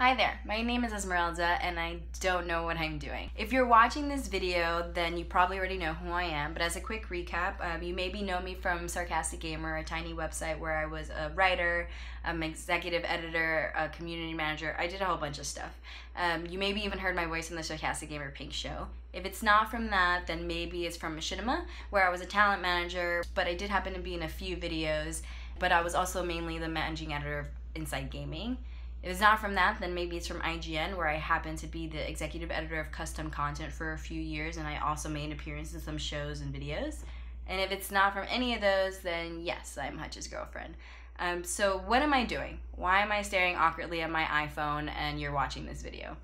Hi there, my name is Esmeralda and I don't know what I'm doing. If you're watching this video, then you probably already know who I am, but as a quick recap, you maybe know me from Sarcastic Gamer, a tiny website where I was a writer, executive editor, a community manager. I did a whole bunch of stuff. You maybe even heard my voice in the Sarcastic Gamer Pink show. If it's not from that, then maybe it's from Machinima, where I was a talent manager, but I did happen to be in a few videos, but I was also mainly the managing editor of Inside Gaming. If it's not from that, then maybe it's from IGN, where I happen to be the executive editor of custom content for a few years, and I also made appearances in some shows and videos. And if it's not from any of those, then yes, I'm Hutch's girlfriend. So what am I doing? Why am I staring awkwardly at my iPhone and you're watching this video?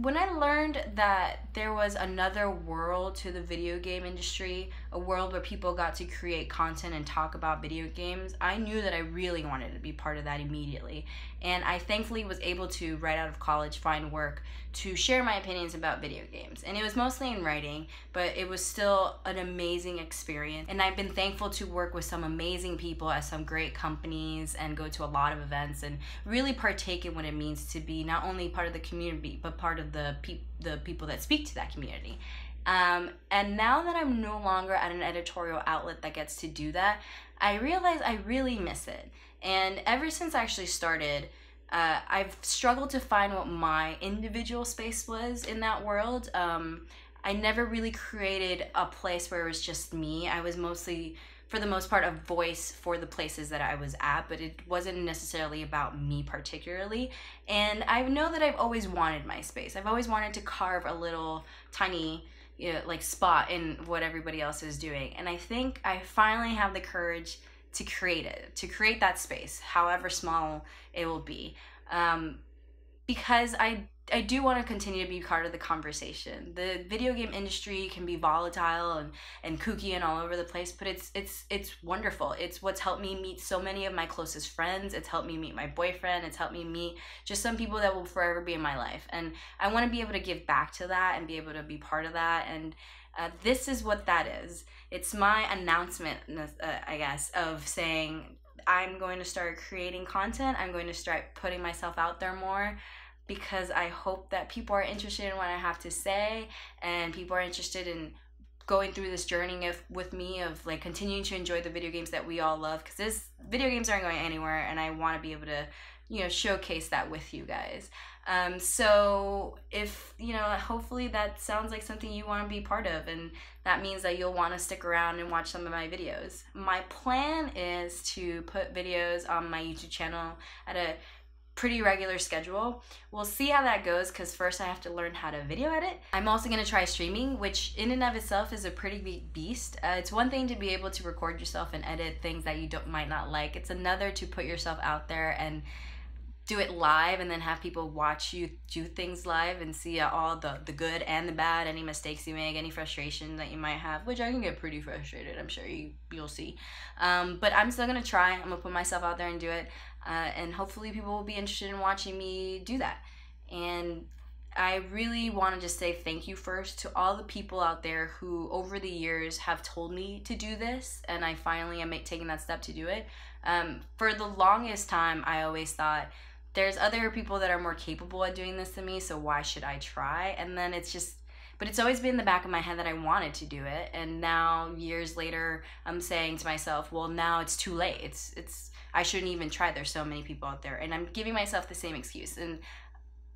When I learned that there was another world to the video game industry, a world where people got to create content and talk about video games, I knew that I really wanted to be part of that immediately. And I thankfully was able to, right out of college, find work to share my opinions about video games. And it was mostly in writing, but it was still an amazing experience. And I've been thankful to work with some amazing people at some great companies and go to a lot of events and really partake in what it means to be not only part of the community, but part of the people that speak to that community. And now that I'm no longer at an editorial outlet that gets to do that, I realize I really miss it. And ever since I actually started, I've struggled to find what my individual space was in that world. I never really created a place where it was just me. I was mostly, for the most part, a voice for the places that I was at, but it wasn't necessarily about me particularly. And I know that I've always wanted my space. I've always wanted to carve a little tiny spot in what everybody else is doing. And I think I finally have the courage to create it, to create that space, however small it will be. Because I do want to continue to be part of the conversation. The video game industry can be volatile and kooky and all over the place, but it's wonderful. It's what's helped me meet so many of my closest friends. It's helped me meet my boyfriend. It's helped me meet just some people that will forever be in my life. And I want to be able to give back to that and be able to be part of that. And this is what that is. It's my announcement, I guess, of saying I'm going to start creating content. I'm going to start putting myself out there more, because I hope that people are interested in what I have to say, and people are interested in going through this journey with me of like continuing to enjoy the video games that we all love, because video games aren't going anywhere, and I want to be able to, showcase that with you guys. So if, hopefully that sounds like something you want to be part of, and that means that you'll want to stick around and watch some of my videos. My plan is to put videos on my YouTube channel at a pretty regular schedule. We'll see how that goes, because first I have to learn how to video edit. I'm also going to try streaming, which in and of itself is a pretty big beast. It's one thing to be able to record yourself and edit things that you might not like. It's another to put yourself out there and do it live, and then have people watch you do things live and see all the good and the bad, any mistakes you make, any frustration that you might have, which I can get pretty frustrated, I'm sure you'll see. But I'm still gonna try. I'm gonna put myself out there and do it, and hopefully people will be interested in watching me do that. And I really want to just say thank you first to all the people out there who over the years have told me to do this, and I finally am taking that step to do it. For the longest time, I always thought, there's other people that are more capable at doing this than me, so why should I try? And then but it's always been in the back of my head that I wanted to do it, and now years later I'm saying to myself, well, now it's too late. I shouldn't even try. There's so many people out there, and I'm giving myself the same excuse. And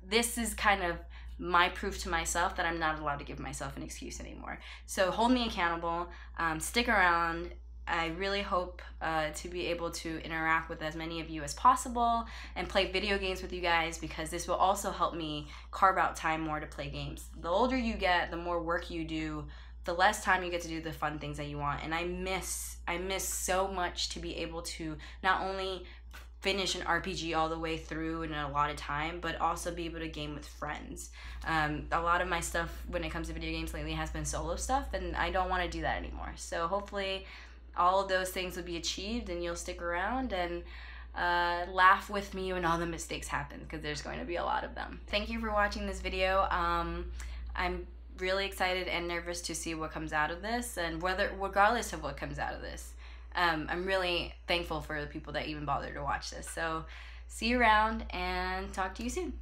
this is kind of my proof to myself that I'm not allowed to give myself an excuse anymore. So hold me accountable, stick around. I really hope to be able to interact with as many of you as possible and play video games with you guys, because this will also help me carve out time more to play games. The older you get, the more work you do, the less time you get to do the fun things that you want. And I miss so much to be able to not only finish an RPG all the way through in a lot of time, but also be able to game with friends. A lot of my stuff when it comes to video games lately has been solo stuff, and I don't want to do that anymore. So hopefully all of those things will be achieved, and you'll stick around and laugh with me when all the mistakes happen, because there's going to be a lot of them. Thank you for watching this video. I'm really excited and nervous to see what comes out of this, and regardless of what comes out of this, I'm really thankful for the people that even bothered to watch this. So See you around and talk to you soon.